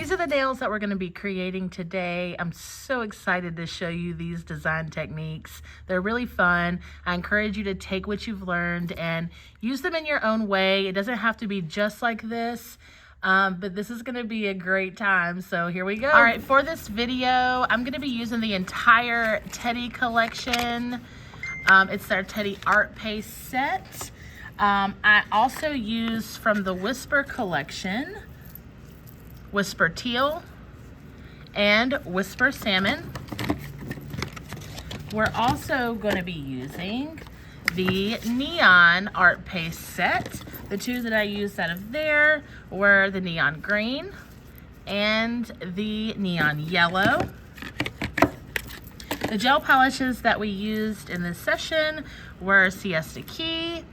these are the nails that we're going to be creating today. I'm so excited to show you these design techniques. They're really fun. I encourage you to take what you've learned and use them in your own way. It doesn't have to be just like this. But this is going to be a great time, so here we go. All right, for this video, I'm going to be using the entire Teddy collection. It's their Teddy Art Paste set. I also use from the Whisper collection, Whisper Teal and Whisper Salmon. We're also going to be using the Neon Art Paste set. The two that I used out of there were the Neon Green and the Neon Yellow. The gel polishes that we used in this session were Siesta Key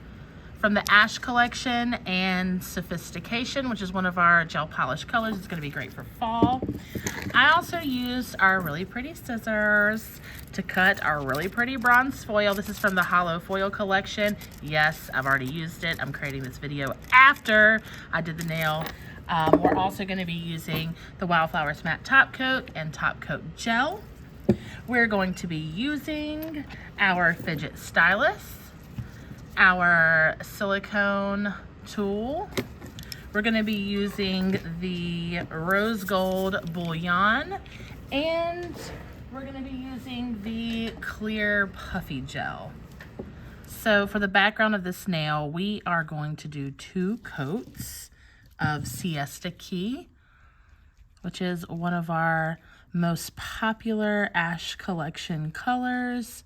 from the Ash collection and Sophistication, which is one of our gel polish colors. It's going to be great for fall. I also used our really pretty scissors to cut our really pretty bronze foil. This is from the Hollow Foil collection. Yes, I've already used it. I'm creating this video after I did the nail. We're also going to be using the Wildflowers Matte Top Coat and Top Coat Gel. We're going to be using our fidget stylus, our silicone tool. We're going to be using the rose gold bouillon, and we're going to be using the clear puffy gel. So for the background of this nail, we are going to do 2 coats of Siesta Key, which is one of our most popular Ash collection colors.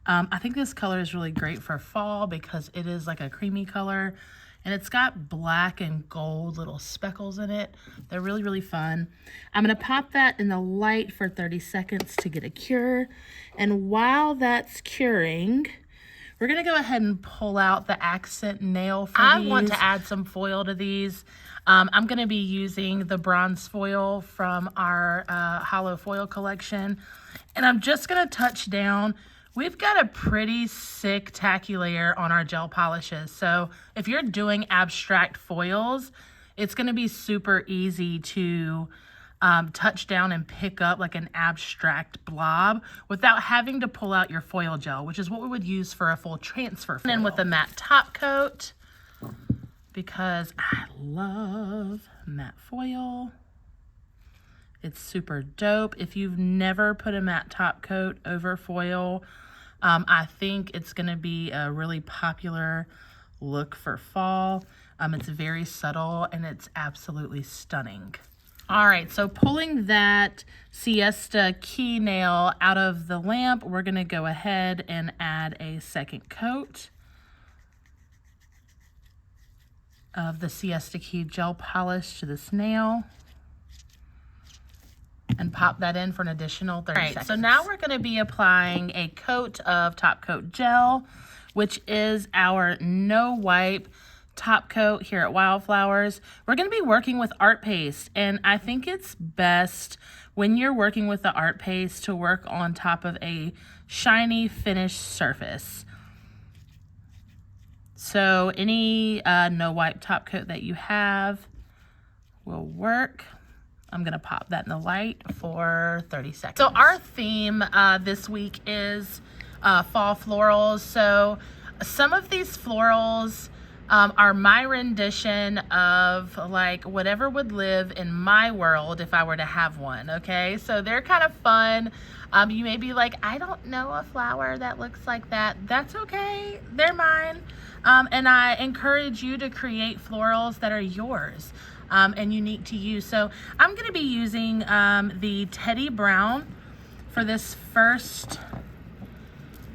I think this color is really great for fall because it is like a creamy color and it's got black and gold little speckles in it. They're really, really fun. I'm gonna pop that in the light for 30 seconds to get a cure. And while that's curing, we're gonna go ahead and pull out the accent nail for these. I want to add some foil to these. I'm gonna be using the bronze foil from our Hollow Foil collection. And I'm just gonna touch down. We've got a pretty sick tacky layer on our gel polishes. So if you're doing abstract foils, it's gonna be super easy to touch down and pick up like an abstract blob without having to pull out your foil gel, which is what we would use for a full transfer foil. And then with the matte top coat, because I love matte foil. It's super dope. If you've never put a matte top coat over foil, I think it's gonna be a really popular look for fall. It's very subtle and it's absolutely stunning. All right, so pulling that Siesta Key nail out of the lamp, we're gonna go ahead and add a second coat of the Siesta Key gel polish to this nail and pop that in for an additional 30 seconds. So now we're going to be applying a coat of Top Coat Gel, which is our no wipe top coat here at Wildflowers. We're going to be working with art paste, and I think it's best when you're working with the art paste to work on top of a shiny finished surface. So any no wipe top coat that you have will work. I'm gonna pop that in the light for 30 seconds. So our theme this week is fall florals. So some of these florals are my rendition of like whatever would live in my world if I were to have one, okay? So they're kind of fun. You may be like, I don't know a flower that looks like that. That's okay, they're mine. And I encourage you to create florals that are yours. And unique to you. So I'm going to be using the Teddy Brown for this first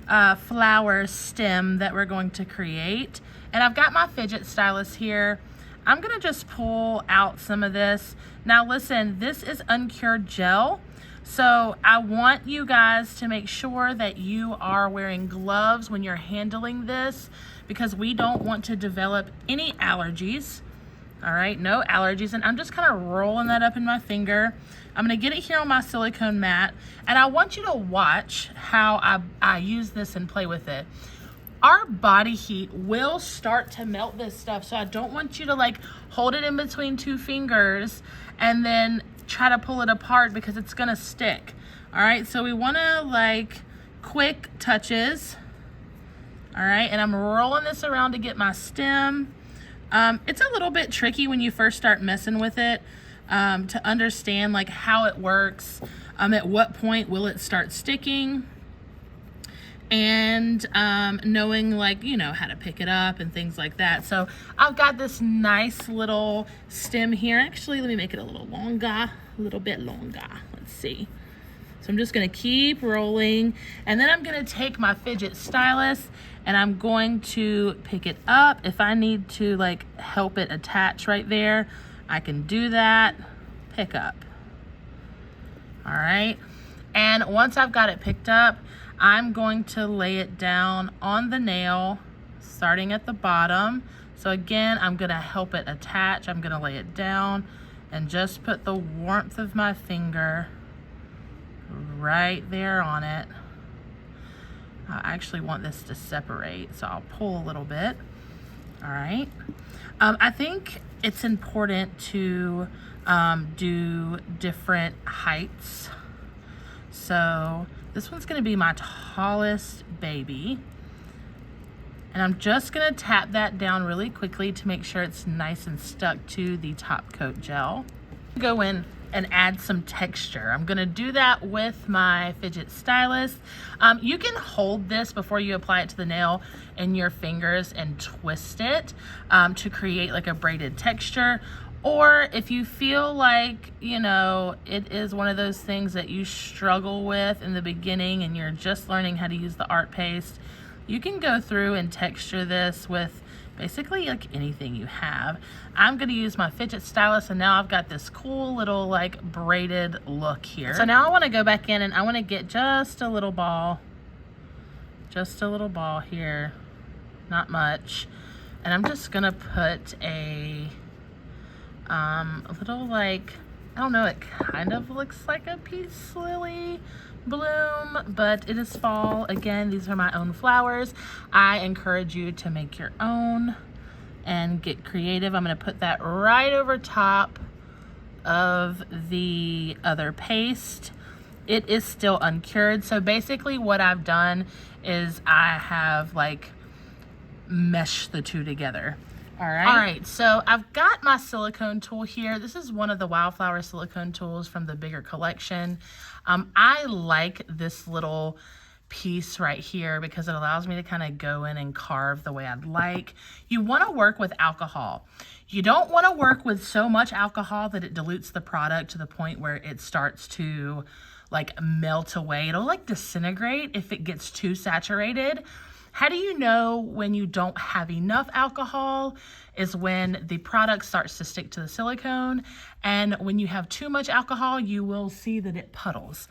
flower stem that we're going to create. And I've got my fidget stylus here. I'm going to just pull out some of this. Now listen, this is uncured gel. So I want you guys to make sure that you are wearing gloves when you're handling this because we don't want to develop any allergies. All right, no allergies. And I'm just kind of rolling that up in my finger. I'm gonna get it here on my silicone mat. And I want you to watch how I use this and play with it. Our body heat will start to melt this stuff. So I don't want you to like hold it in between 2 fingers and then try to pull it apart because it's gonna stick. All right, so we wanna like quick touches. All right, and I'm rolling this around to get my stem. It's a little bit tricky when you first start messing with it to understand like how it works, at what point will it start sticking, and knowing like, you know, how to pick it up and things like that. So I've got this nice little stem here. Actually, let me make it a little bit longer. Let's see. So I'm just gonna keep rolling, and then I'm gonna take my fidget stylus and I'm going to pick it up. If I need to like help it attach right there, I can do that. Pick up. All right, and once I've got it picked up, I'm going to lay it down on the nail, starting at the bottom. So again, I'm gonna help it attach. I'm gonna lay it down and just put the warmth of my finger right there on it. I actually want this to separate, so I'll pull a little bit. All right. I think it's important to do different heights. So this one's gonna be my tallest baby. And I'm just gonna tap that down really quickly to make sure it's nice and stuck to the top coat gel. Go in and add some texture. I'm gonna do that with my fidget stylus. You can hold this before you apply it to the nail in your fingers and twist it to create like a braided texture. Or if you feel like, you know, it is one of those things that you struggle with in the beginning and you're just learning how to use the art paste, you can go through and texture this with basically like anything you have. I'm gonna use my fidget stylus, and now I've got this cool little like braided look here. So now I wanna go back in and I wanna get just a little ball here, not much. And I'm just gonna put a little like, I don't know, it kind of looks like a peace lily bloom, but it is fall. Again, these are my own flowers. I encourage you to make your own and get creative. I'm going to put that right over top of the other paste. It is still uncured. So basically what I've done is I have like meshed the two together. All right, so I've got my silicone tool here. This is one of the Wildflower silicone tools from the bigger collection. I like this little piece right here because it allows me to kind of go in and carve the way I'd like. You want to work with alcohol. You don't want to work with so much alcohol that it dilutes the product to the point where it starts to like melt away. It'll like disintegrate if it gets too saturated. How do you know when you don't have enough alcohol? Is when the product starts to stick to the silicone, and when you have too much alcohol, you will see that it puddles.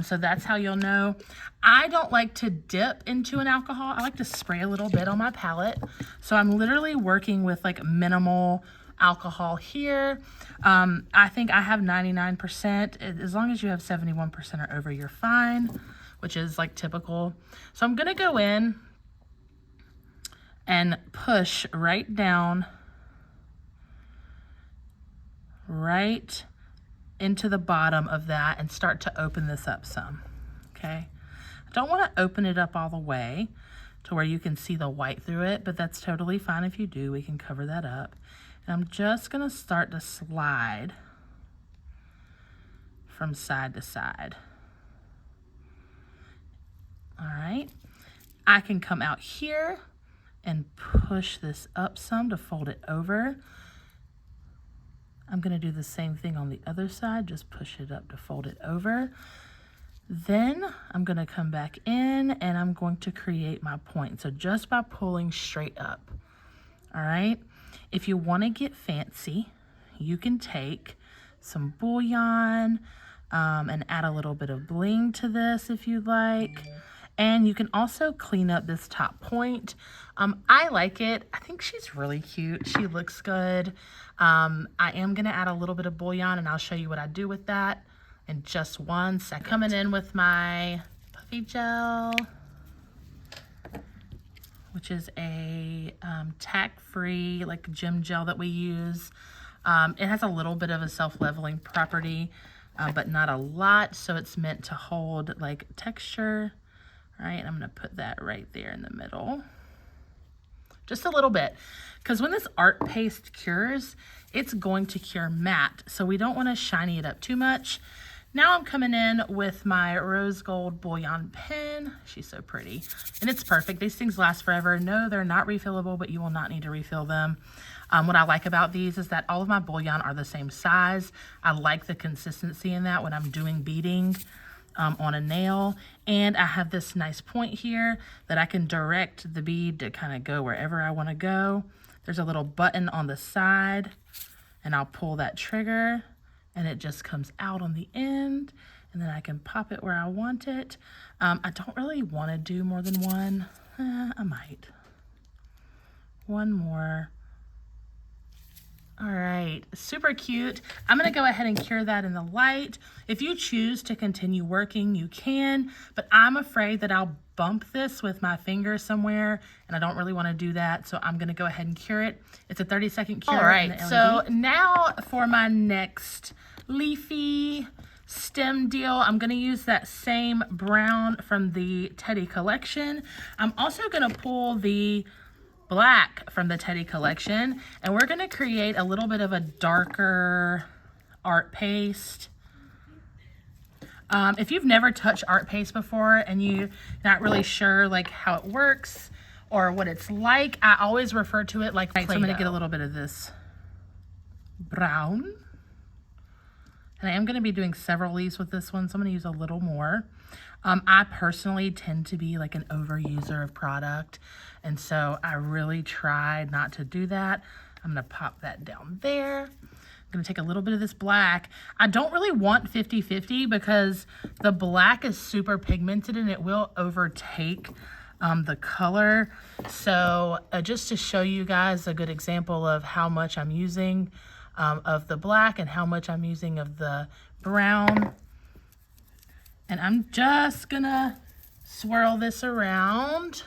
So that's how you'll know. I don't like to dip into an alcohol. I like to spray a little bit on my palette. So I'm literally working with like minimal alcohol here. I think I have 99%. As long as you have 71% or over, you're fine, which is like typical. So I'm gonna go in and push right down, right into the bottom of that and start to open this up some, okay? I don't want to open it up all the way to where you can see the white through it, but that's totally fine if you do. We can cover that up. And I'm just going to start to slide from side to side. All right. I can come out here and push this up some to fold it over. I'm going to do the same thing on the other side, just push it up to fold it over. Then I'm going to come back in and I'm going to create my point. So just by pulling straight up. All right. If you want to get fancy, you can take some bouillon and add a little bit of bling to this if you'd like. And you can also clean up this top point. I like it. I think she's really cute. She looks good. I am gonna add a little bit of bouillon and I'll show you what I do with that in just 1 second. Coming in with my puffy gel, which is a tack-free like gem gel that we use. It has a little bit of a self-leveling property, but not a lot, so it's meant to hold like texture. All right, I'm gonna put that right there in the middle. Just a little bit, because when this art paste cures, it's going to cure matte, so we don't want to shiny it up too much. Now I'm coming in with my rose gold bullion pen. She's so pretty, and it's perfect. These things last forever. No, they're not refillable, but you will not need to refill them. What I like about these is that all of my bullion are the same size. I like the consistency in that when I'm doing beading on a nail. And I have this nice point here that I can direct the bead to kind of go wherever I want to go. There's a little button on the side, and I'll pull that trigger, and it just comes out on the end, and then I can pop it where I want it. I don't really want to do more than one. I might. One more. All right, super cute. I'm gonna go ahead and cure that in the light. If you choose to continue working, you can, but I'm afraid that I'll bump this with my finger somewhere, and I don't really wanna do that, so I'm gonna go ahead and cure it. It's a 30-second cure. All right, so now for my next leafy stem deal, I'm gonna use that same brown from the Teddy collection. I'm also gonna pull the black from the Teddy collection, and we're gonna create a little bit of a darker art paste. If you've never touched art paste before and you're not really sure like how it works or what it's like, I always refer to it like Play-Doh. So I'm gonna get a little bit of this brown, and I am gonna be doing several leaves with this one, so I'm gonna use a little more. I personally tend to be like an overuser of product, and so I really try not to do that. I'm gonna pop that down there. I'm gonna take a little bit of this black. I don't really want 50-50 because the black is super pigmented and it will overtake the color. So just to show you guys a good example of how much I'm using of the black and how much I'm using of the brown. And I'm just gonna swirl this around.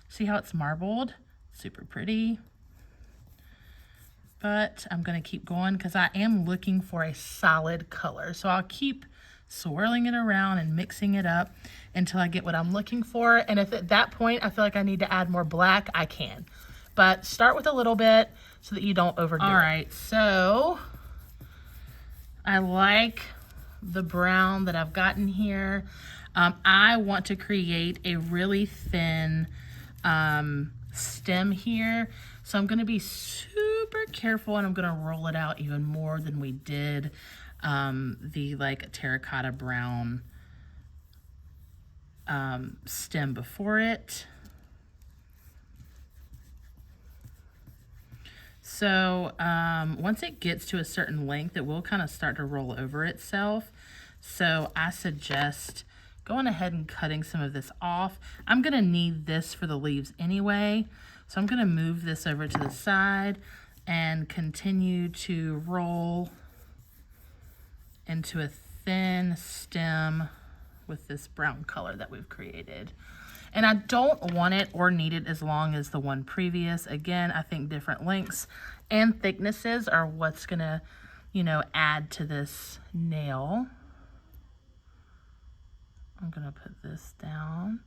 See how it's marbled? Super pretty. But I'm gonna keep going because I am looking for a solid color. So I'll keep swirling it around and mixing it up until I get what I'm looking for. And if at that point I feel like I need to add more black, I can. But start with a little bit so that you don't overdo it. All right, so I like the brown that I've gotten here. I want to create a really thin stem here, so I'm going to be super careful, and I'm going to roll it out even more than we did the like terracotta brown stem before it. So once it gets to a certain length, it will kind of start to roll over itself. So I suggest going ahead and cutting some of this off. I'm gonna need this for the leaves anyway. So I'm gonna move this over to the side and continue to roll into a thin stem with this brown color that we've created. And I don't want it or need it as long as the one previous. Again, I think different lengths and thicknesses are what's gonna, you know, add to this nail. I'm gonna put this down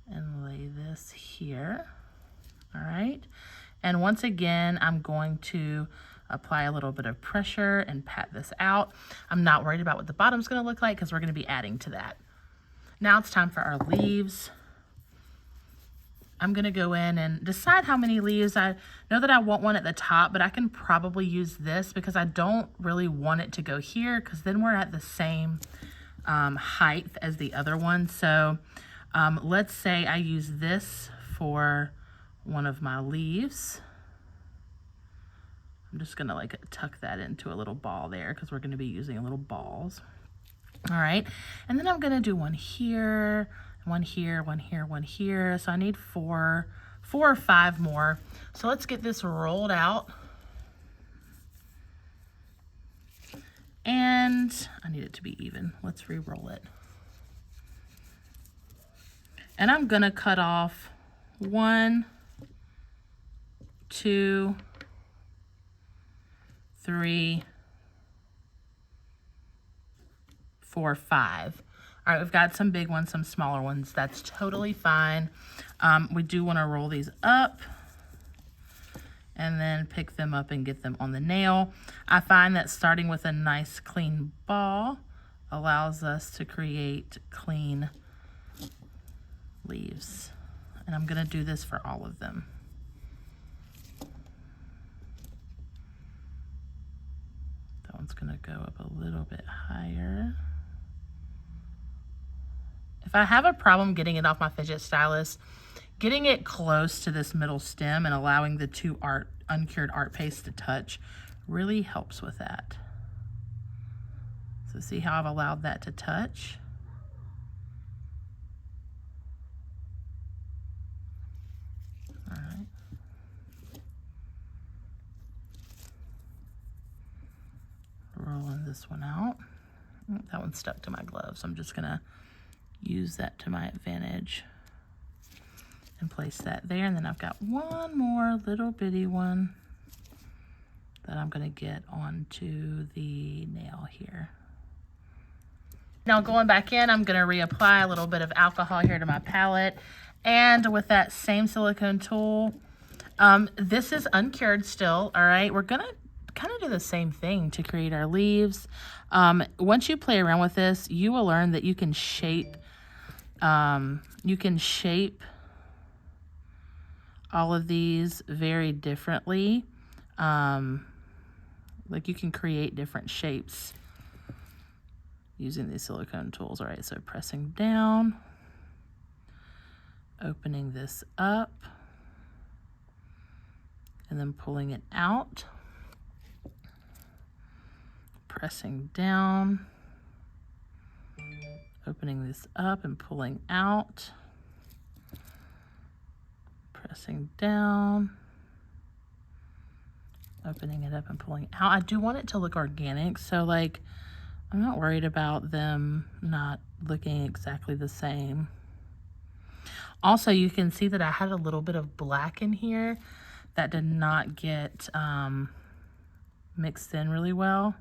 and lay this here. All right. And once again, I'm going to apply a little bit of pressure and pat this out. I'm not worried about what the bottom's gonna look like because we're gonna be adding to that. Now it's time for our leaves. I'm gonna go in and decide how many leaves. I know that I want one at the top, but I can probably use this because I don't really want it to go here because then we're at the same height as the other one. So let's say I use this for one of my leaves. I'm just gonna like tuck that into a little ball there because we're gonna be using little balls. All right, and then I'm gonna do one here, one here, one here, one here. So I need four or five more. So let's get this rolled out. And I need it to be even. Let's re-roll it. And I'm gonna cut off 1, 2, 3, 4, 5. All right, we've got some big ones, some smaller ones. That's totally fine. We do want to roll these up and then pick them up and get them on the nail. I find that starting with a nice clean ball allows us to create clean leaves. And I'm going to do this for all of them. That one's going to go up a little bit higher. If I have a problem getting it off my fidget stylus, getting it close to this middle stem and allowing the two uncured art pastes to touch really helps with that. So see how I've allowed that to touch? All right. Rolling this one out. That one stuck to my glove, so I'm just gonna use that to my advantage and place that there. And then I've got one more little bitty one that I'm gonna get onto the nail here. Now going back in, I'm gonna reapply a little bit of alcohol here to my palette. And with that same silicone tool, this is uncured still, all right? We're gonna kind of do the same thing to create our leaves. Once you play around with this, you will learn that you can shape all of these very differently. Like you can create different shapes using these silicone tools. All right, so pressing down, opening this up, and then pulling it out, pressing down, opening this up and pulling out, pressing down, opening it up and pulling out. I do want it to look organic, so like I'm not worried about them not looking exactly the same. Also, you can see that I had a little bit of black in here that did not get mixed in really well.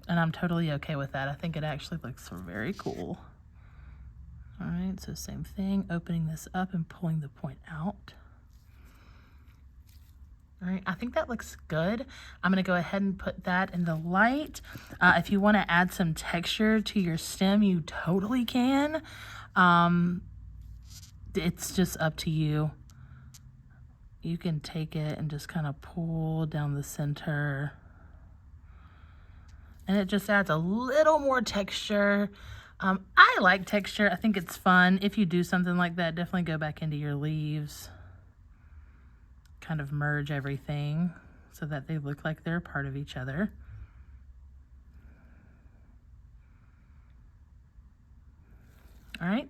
And I'm totally okay with that. I think it actually looks very cool. All right, so same thing, opening this up and pulling the point out. All right, I think that looks good. I'm gonna go ahead and put that in the light. If you wanna add some texture to your stem, you totally can. It's just up to you. You can take it and just kind of pull down the center. And it just adds a little more texture. I like texture. I think it's fun. If you do something like that, definitely go back into your leaves. Kind of merge everything so that they look like they're a part of each other. All right.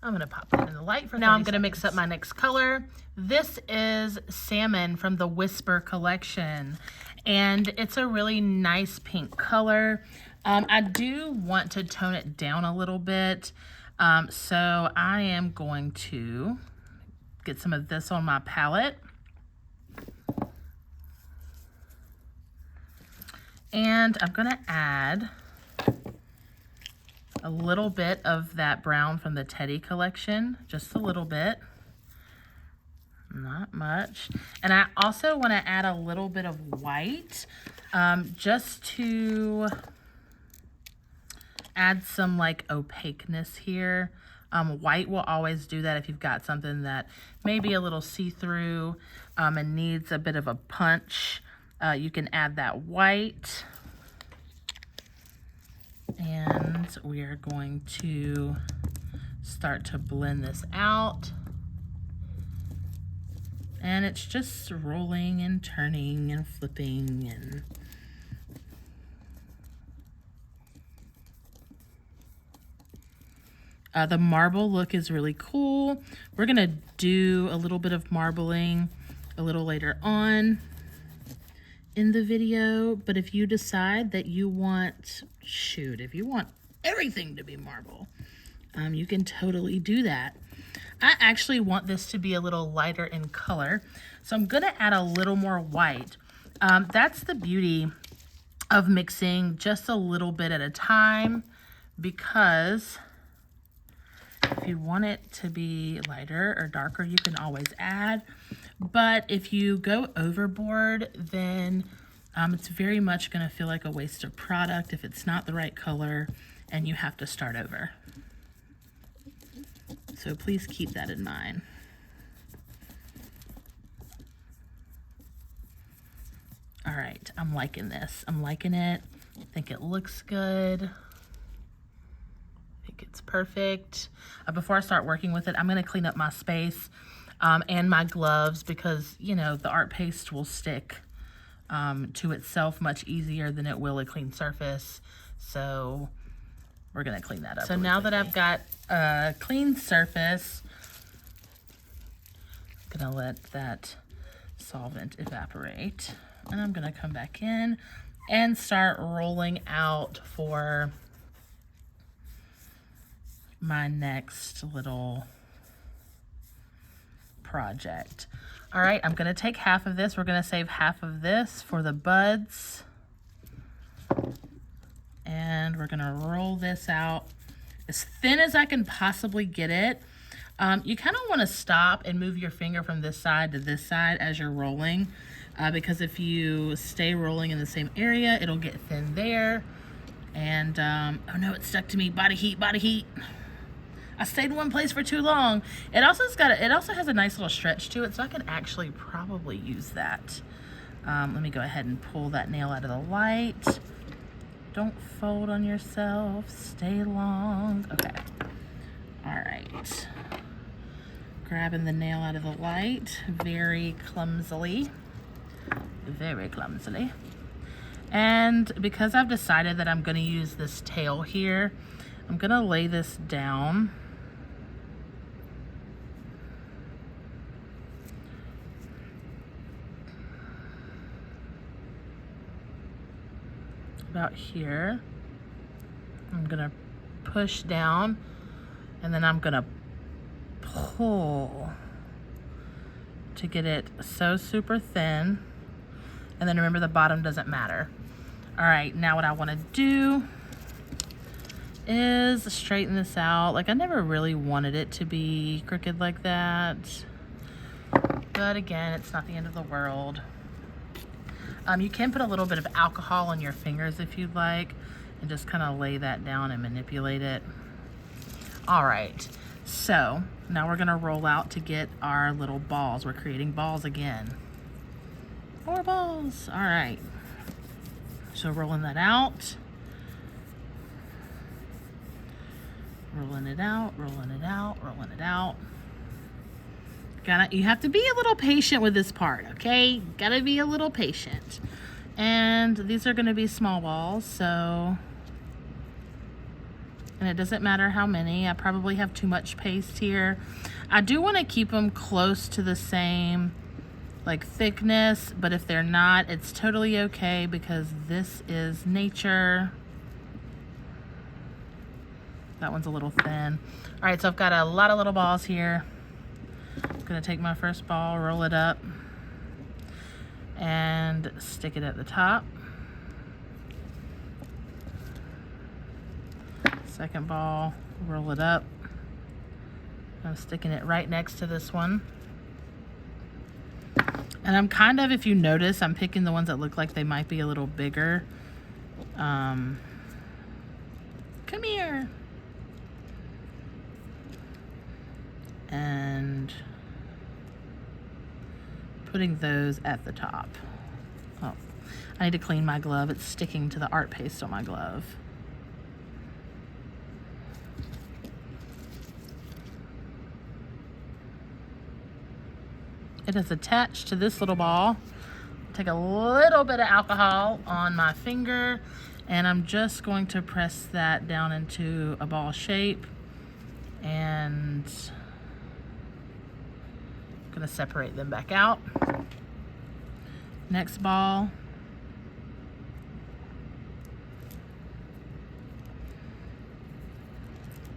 I'm gonna pop that in the light for now. I'm gonna mix up my next color. This is Salmon from the Whisper collection, and it's a really nice pink color. I do want to tone it down a little bit, so I am going to get some of this on my palette. And I'm gonna add a little bit of that brown from the Teddy collection, just a little bit, not much. And I also want to add a little bit of white, just to add some like opaqueness here. White will always do that if you've got something that may be a little see-through and needs a bit of a punch. You can add that white. And we are going to start to blend this out. And it's just rolling and turning and flipping and the marble look is really cool. We're gonna do a little bit of marbling a little later on in the video, but if you decide that you want, if you want everything to be marble, you can totally do that. I actually want this to be a little lighter in color, so I'm gonna add a little more white. That's the beauty of mixing just a little bit at a time, because if you want it to be lighter or darker, you can always add. But if you go overboard, then it's very much going to feel like a waste of product if it's not the right color and you have to start over. So please keep that in mind. All right, I'm liking this. I'm liking it. I think it looks good. I think it's perfect. Before I start working with it, I'm going to clean up my space and my gloves, because, you know, the art paste will stick to itself much easier than it will a clean surface. So we're going to clean that up. So now that I've got a clean surface, I'm going to let that solvent evaporate. And I'm going to come back in and start rolling out for my next little project. All right, I'm going to take half of this. We're going to save half of this for the buds. And we're going to roll this out as thin as I can possibly get it. You kind of want to stop and move your finger from this side to this side as you're rolling, because if you stay rolling in the same area, it'll get thin there. And oh no, it stuck to me. Body heat, body heat. I stayed in one place for too long. It also has a nice little stretch to it, so I can actually probably use that. Let me go ahead and pull that nail out of the light. Don't fold on yourself. Stay long. Okay. All right. Grabbing the nail out of the light very clumsily. Very clumsily. And because I've decided that I'm going to use this tail here, I'm going to lay this down. About here. I'm going to push down, and then I'm going to pull to get it so super thin. And then remember, the bottom doesn't matter. All right, now what I want to do is straighten this out. Like, I never really wanted it to be crooked like that, but again, it's not the end of the world. You can put a little bit of alcohol on your fingers if you'd like, and just kind of lay that down and manipulate it. All right, so now we're gonna roll out to get our little balls. We're creating balls again. More balls. All right, so rolling that out. Rolling it out, rolling it out, rolling it out. You have to be a little patient with this part, okay? Gotta be a little patient. And these are gonna be small balls, so, and it doesn't matter how many. I probably have too much paste here. I do wanna keep them close to the same like thickness, but if they're not, it's totally okay, because this is nature. That one's a little thin. All right, so I've got a lot of little balls here. I'm gonna take my first ball, roll it up, and stick it at the top. Second ball, roll it up. I'm sticking it right next to this one. And I'm kind of, if you notice, I'm picking the ones that look like they might be a little bigger. Come here. And putting those at the top. Oh, I need to clean my glove. It's sticking to the art paste on my glove. It is attached to this little ball. Take a little bit of alcohol on my finger, and I'm just going to press that down into a ball shape, and I'm gonna separate them back out. Next ball.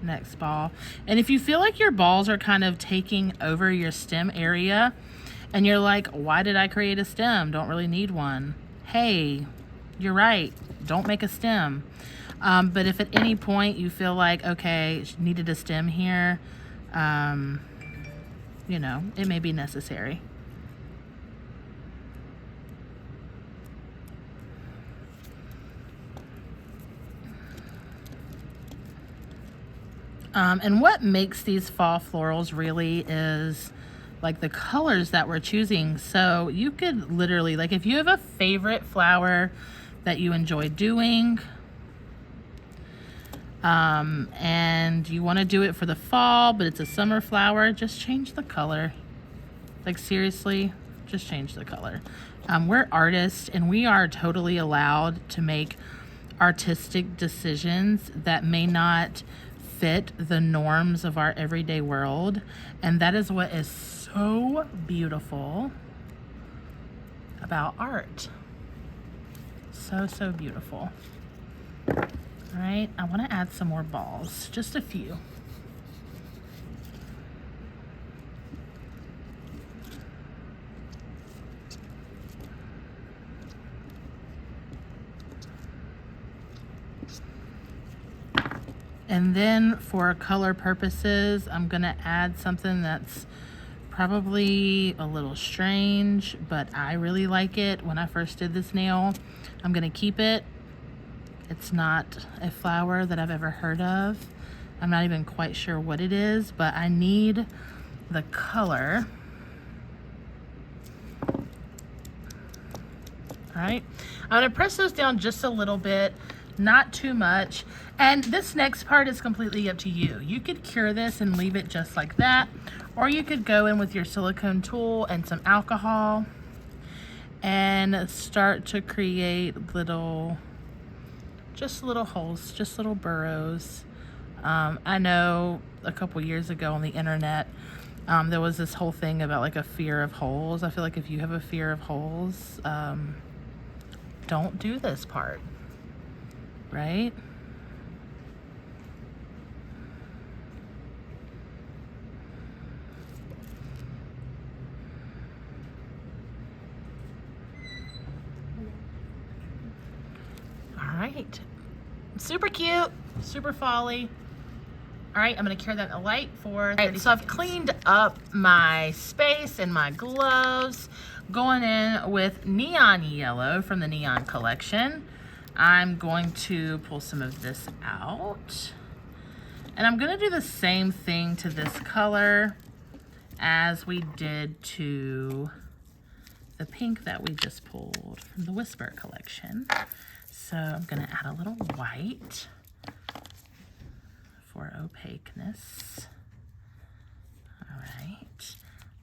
Next ball. And if you feel like your balls are kind of taking over your stem area, And you're like, why did I create a stem? Don't really need one. Hey, you're right. Don't make a stem. But if at any point you feel like, okay, needed a stem here, you know, it may be necessary. And what makes these fall florals really is like the colors that we're choosing. So you could literally, like if you have a favorite flower that you enjoy doing, and you want to do it for the fall, but it's a summer flower, just change the color. Like seriously, just change the color. We're artists and we are totally allowed to make artistic decisions that may not fit the norms of our everyday world. And that is what is so beautiful about art. So, so beautiful. All right, I want to add some more balls, just a few. And then for color purposes, I'm gonna add something that's probably a little strange, but I really like it. When I first did this nail, I'm gonna keep it. It's not a flower that I've ever heard of. I'm not even quite sure what it is, but I need the color. All right, I'm gonna press those down just a little bit, not too much. And this next part is completely up to you. You could cure this and leave it just like that, or you could go in with your silicone tool and some alcohol and start to create little, just little holes, just little burrows. I know a couple years ago on the internet, there was this whole thing about like a fear of holes. I feel like if you have a fear of holes, don't do this part, right? All right, super cute, super folly. All right, I'm gonna cure that in the light for 30 seconds. So I've cleaned up my space and my gloves, going in with neon yellow from the neon collection. I'm going to pull some of this out, and I'm gonna do the same thing to this color as we did to the pink that we just pulled from the Whisper collection. So I'm gonna add a little white for opaqueness. All right,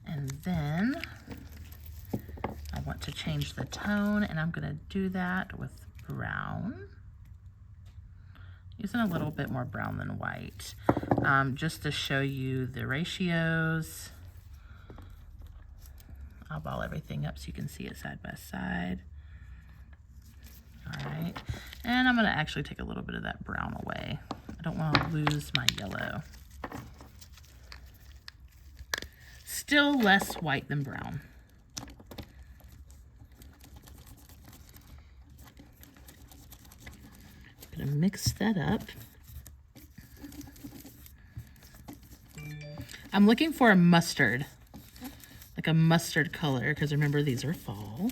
and then I want to change the tone, and I'm gonna do that with brown, using a little bit more brown than white, just to show you the ratios. I'll ball everything up so you can see it side by side. All right, and I'm gonna actually take a little bit of that brown away. I don't want to lose my yellow. Still less white than brown. Gonna mix that up. I'm looking for a mustard, like a mustard color, because remember these are fall.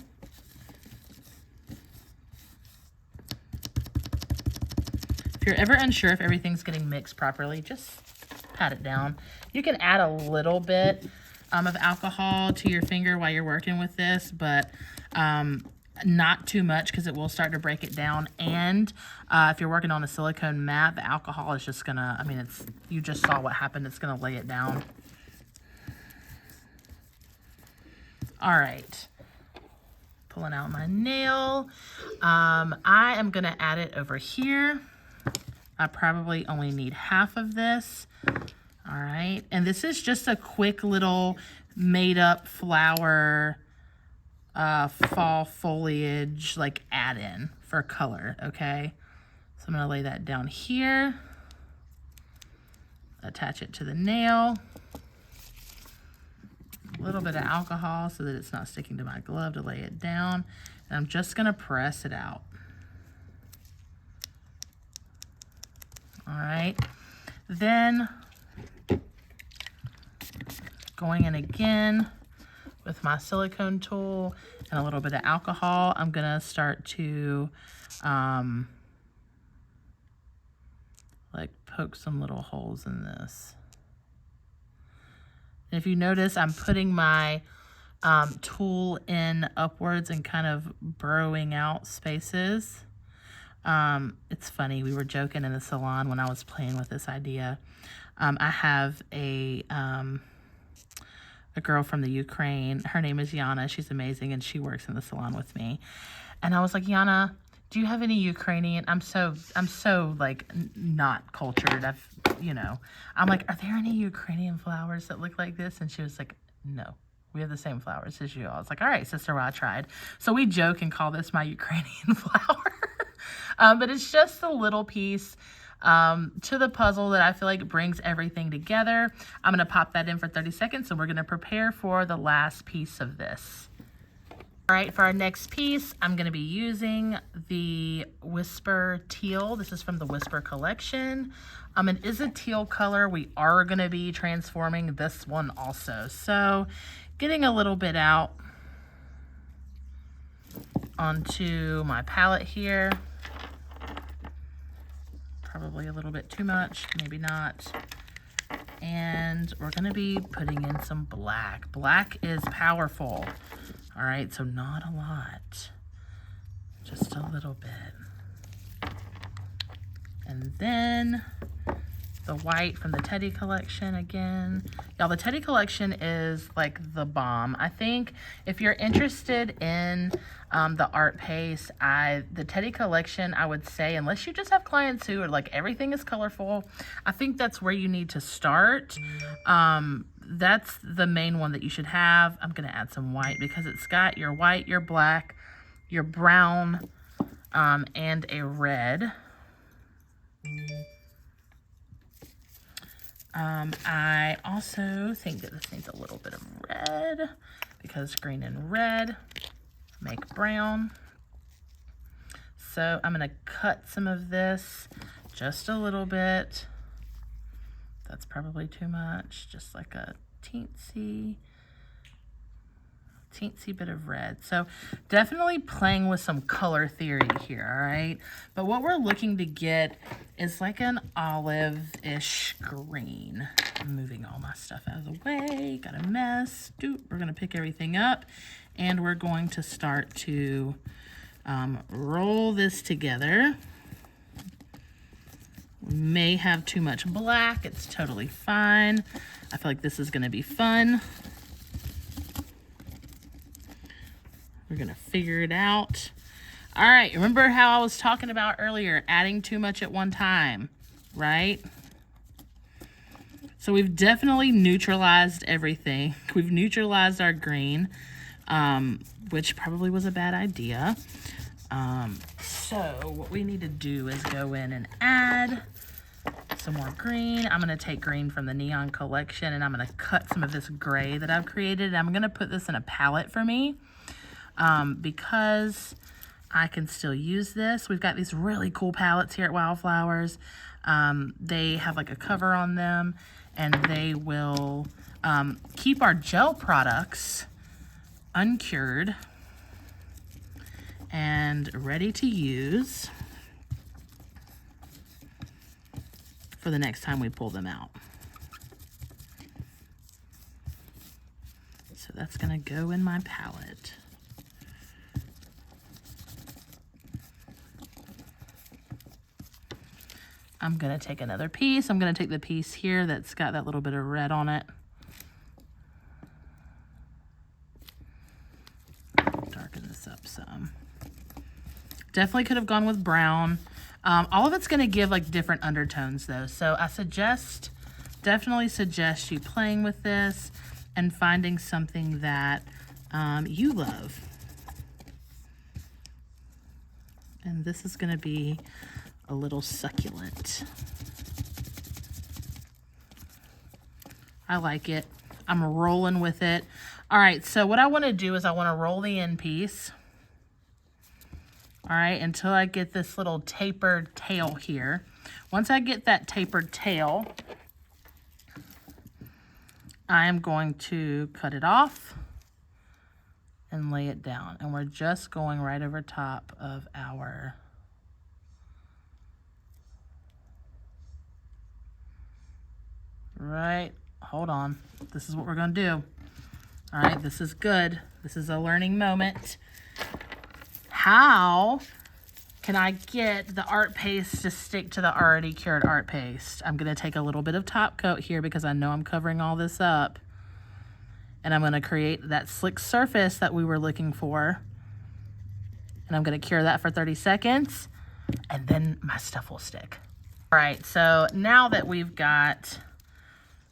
If you're ever unsure if everything's getting mixed properly, just pat it down. You can add a little bit of alcohol to your finger while you're working with this, but not too much, because it will start to break it down. And if you're working on a silicone mat, the alcohol is just gonna, I mean, it's, you just saw what happened. It's gonna lay it down. All right, pulling out my nail. I am gonna add it over here. I probably only need half of this. All right, and this is just a quick little made up flower fall foliage like add-in for color, okay? So I'm gonna lay that down here, attach it to the nail. A little bit of alcohol so that it's not sticking to my glove to lay it down. And I'm just gonna press it out. All right, then going in again with my silicone tool and a little bit of alcohol, I'm gonna start to like poke some little holes in this. And if you notice, I'm putting my tool in upwards and kind of burrowing out spaces. It's funny, we were joking in the salon when I was playing with this idea. I have a girl from the Ukraine. Her name is Yana. She's amazing, and she works in the salon with me. And I was like, Yana, do you have any Ukrainian? I'm so like not cultured. I'm like, are there any Ukrainian flowers that look like this? And she was like, no, we have the same flowers as you. I was like, all right, sister, well, I tried. So we joke and call this my Ukrainian flower. But it's just a little piece to the puzzle that I feel like brings everything together. I'm going to pop that in for 30 seconds, and we're going to prepare for the last piece of this. All right, for our next piece, I'm going to be using the Whisper Teal. This is from the Whisper collection. It is a teal color. We are going to be transforming this one also. So getting a little bit out onto my palette here. Probably a little bit too much, maybe not. And we're going to be putting in some black. Black is powerful. All right, so not a lot, just a little bit. And then the white from the Teddy collection again. Y'all, the Teddy collection is like the bomb. I think if you're interested in the art paste, the Teddy collection, I would say, unless you just have clients who are like, everything is colorful, I think that's where you need to start. That's the main one that you should have. I'm gonna add some white because it's got your white, your black, your brown, and a red. I also think that this needs a little bit of red because green and red make brown. So I'm gonna cut some of this just a little bit. That's probably too much, just like a teensy bit of red. So definitely playing with some color theory here, all right? But what we're looking to get is like an olive-ish green. I'm moving all my stuff out of the way, got a mess. We're gonna pick everything up and we're going to start to roll this together. We may have too much black, it's totally fine. I feel like this is gonna be fun. We're gonna figure it out. All right, remember how I was talking about earlier, adding too much at one time, right? So we've definitely neutralized everything. We've neutralized our green, which probably was a bad idea. So what we need to do is go in and add some more green. I'm gonna take green from the Neon collection and I'm gonna cut some of this gray that I've created. I'm gonna put this in a palette for me because I can still use this. We've got these really cool palettes here at Wildflowers. They have like a cover on them and they will keep our gel products uncured and ready to use for the next time we pull them out. So that's gonna go in my palette. I'm gonna take another piece. I'm gonna take the piece here that's got that little bit of red on it. Darken this up some. Definitely could have gone with brown. All of it's gonna give like different undertones though. So I definitely suggest you playing with this and finding something that you love. And this is gonna be a little succulent. I like it. I'm rolling with it. All right, so what I want to do is I want to roll the end piece. All right, until I get this little tapered tail here. Once I get that tapered tail, I am going to cut it off and lay it down. And we're just going right over top of our hold on. This is what we're going to do. All right, this is good. This is a learning moment. How can I get the art paste to stick to the already cured art paste? I'm going to take a little bit of top coat here because I know I'm covering all this up. And I'm going to create that slick surface that we were looking for. And I'm going to cure that for 30 seconds. And then my stuff will stick. All right, so now that we've got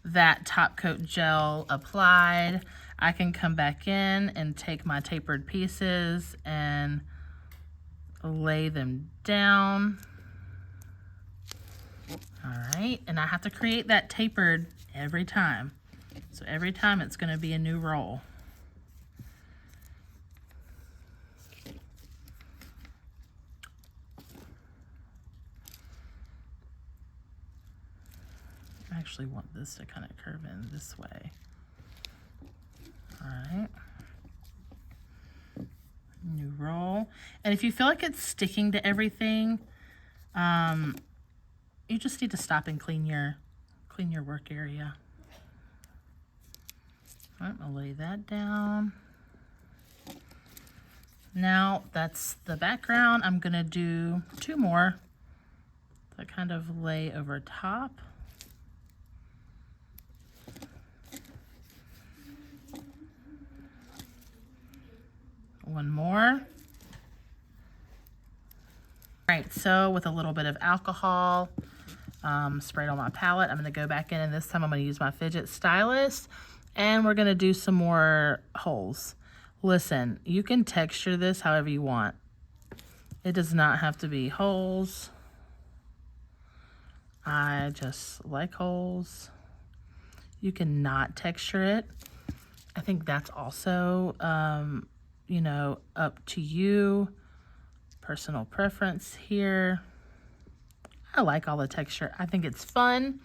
that top coat gel applied, I can come back in and take my tapered pieces and lay them down. All right, and I have to create that tapered every time. So every time it's going to be a new roll. I actually want this to kind of curve in this way. All right. New roll. And if you feel like it's sticking to everything, you just need to stop and clean your work area. All right, I'll lay that down. Now that's the background. I'm gonna do 2 more that kind of lay over top. One more. All right, so with a little bit of alcohol sprayed on my palette, I'm gonna go back in, and this time I'm gonna use my fidget stylus, and we're gonna do some more holes. Listen, you can texture this however you want. It does not have to be holes. I just like holes. You can not texture it. I think that's also, you know, up to you. Personal preference here. I like all the texture. I think it's fun.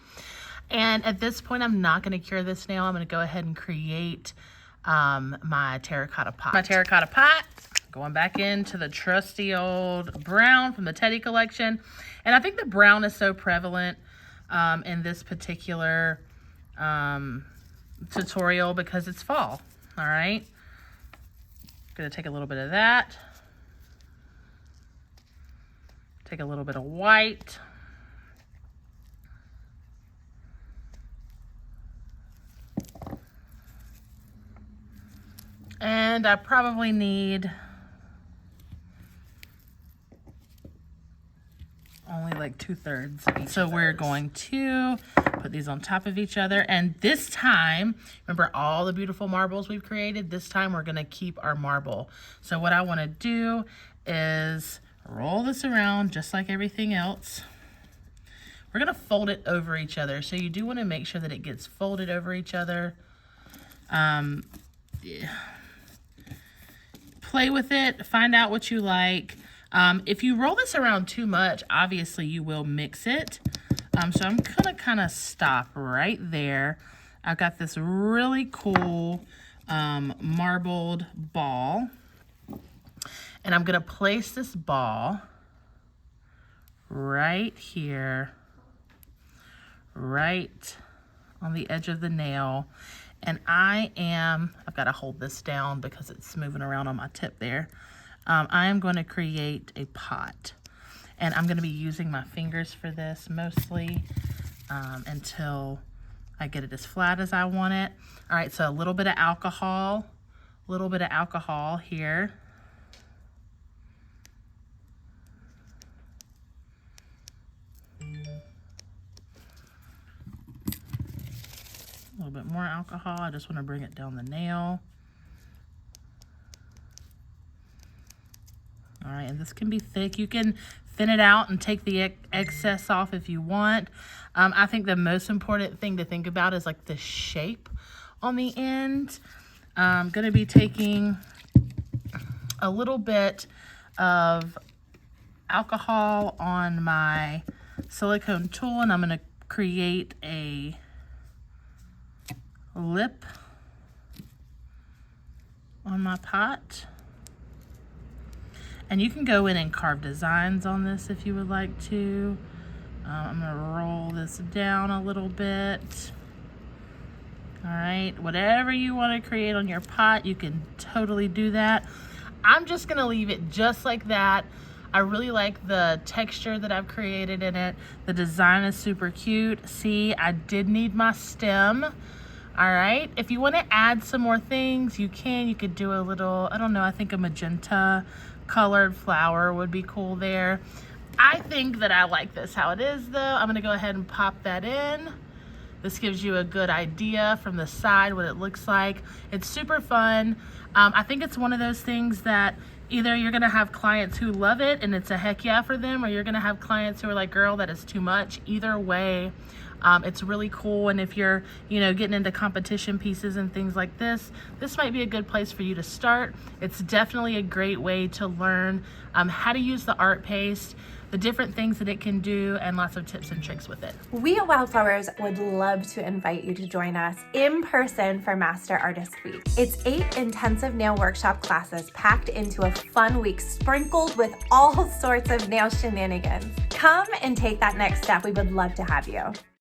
And at this point, I'm not going to cure this nail. I'm going to go ahead and create my terracotta pot. My terracotta pot, going back into the trusty old brown from the Teddy collection. And I think the brown is so prevalent in this particular tutorial because it's fall. All right. Going to take a little bit of that. Take a little bit of white. And I probably need only like 2/3 of each. So we're going to put these on top of each other. And this time, remember all the beautiful marbles we've created? This time we're gonna keep our marble. So what I wanna do is roll this around just like everything else. We're gonna fold it over each other. So you do wanna make sure that it gets folded over each other. Yeah. Play with it, find out what you like. If you roll this around too much, obviously you will mix it. So I'm gonna kind of stop right there. I've got this really cool marbled ball. And I'm gonna place this ball right here, right on the edge of the nail. And I've got to hold this down because it's moving around on my tip there. I am going to create a pot. And I'm going to be using my fingers for this mostly until I get it as flat as I want it. All right, so a little bit of alcohol here. A little bit more alcohol. I just want to bring it down the nail. All right, and this can be thick. You can thin it out and take the excess off if you want. I think the most important thing to think about is like the shape on the end. I'm going to be taking a little bit of alcohol on my silicone tool, and I'm going to create a lip on my pot. And you can go in and carve designs on this if you would like to. I'm going to roll this down a little bit. All right, whatever you want to create on your pot, you can totally do that. I'm just going to leave it just like that. I really like the texture that I've created in it. The design is super cute. See, I did need my stem. All right, if you want to add some more things, you can. You could do a little, I don't know, I think a magenta colored flower would be cool there. I think that I like this how it is though. I'm going to go ahead and pop that in. This gives you a good idea from the side what it looks like. It's super fun. I think it's one of those things that either you're gonna have clients who love it and it's a heck yeah for them, or you're gonna have clients who are like, girl, that is too much. Either way, it's really cool. And if you're, getting into competition pieces and things like this, this might be a good place for you to start. It's definitely a great way to learn how to use the art paste, the different things that it can do, and lots of tips and tricks with it. We at Wildflowers would love to invite you to join us in person for Master Artist Week. It's 8 intensive nail workshop classes packed into a fun week sprinkled with all sorts of nail shenanigans. Come and take that next step. We would love to have you.